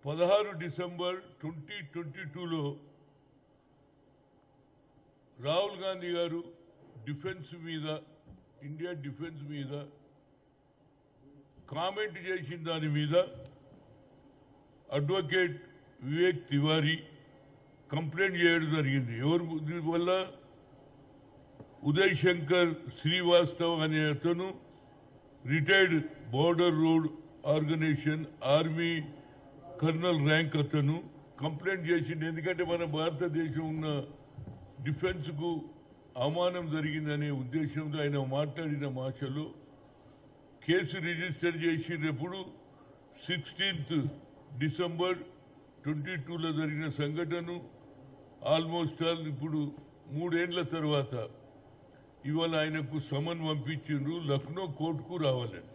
16 December 2022లో Rahul Gandhi గారు defence మీద India defence మీద కామెంట్ చేసిన దాని మీద అడ్వకేట్ వివేక్ తివారీ కంప్లైంట్ చేయడం జరిగింది. ఎవరు వల్ల? ఉదయ్ శంకర్ శ్రీవాస్తవ్ అనే అతను retired border road organization army colonel rank అతను కంప్లైంట్ చేసింది. ఎందుకంటే మన భారతదేశం ఉన్న డిఫెన్స్ కు అవమానం జరిగిందనే ఉద్దేశంతో ఆయన మాట్లాడిన భాషలో కేసు రిజిస్టర్ చేసినప్పుడు 16 డిసెంబర్ 2022లో జరిగిన సంఘటన ఆల్మోస్ట్ ఇప్పుడు 3 ఏళ్ల తర్వాత ఇవాళ ఆయనకు సమన్ పంపించిండ్రు లక్నో కోర్టుకు రావాలని.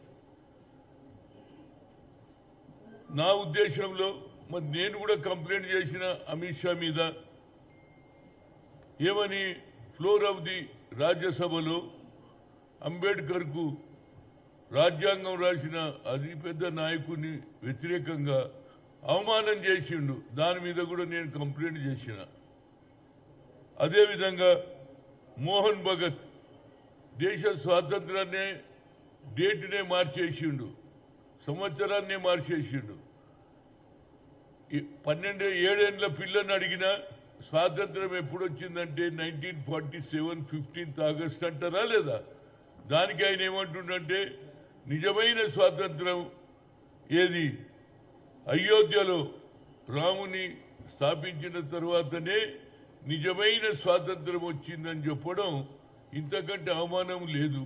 నా ఉద్దేశంలో మరి నేను కూడా కంప్లైంట్ చేసిన అమిత్ షా మీద ఏమని ఫ్లోర్ ఆఫ్ ది రాజ్యసభలో అంబేద్కర్ కు రాజ్యాంగం రాసిన అతి పెద్ద నాయకుని వ్యతిరేకంగా అవమానం చేసిండు. దాని మీద కూడా నేను కంప్లైంట్ చేసిన. అదేవిధంగా మోహన్ భగత్ దేశ స్వాతంత్రాన్ని డేట్నే మార్చేసిండు, సంవత్సరాన్నే మార్చేసిండు. 7 ఏళ్ల పిల్లని అడిగినా స్వాతంత్రం ఎప్పుడు వచ్చిందంటే 1947 15 ఆగస్ట్ అంటారా లేదా? దానికి ఆయన ఏమంటుండంటే నిజమైన స్వాతంత్రం ఏది? అయోధ్యలో రాముని స్థాపించిన తర్వాతనే నిజమైన స్వాతంత్రం వచ్చిందని చెప్పడం ఇంతకంటే అవమానం లేదు.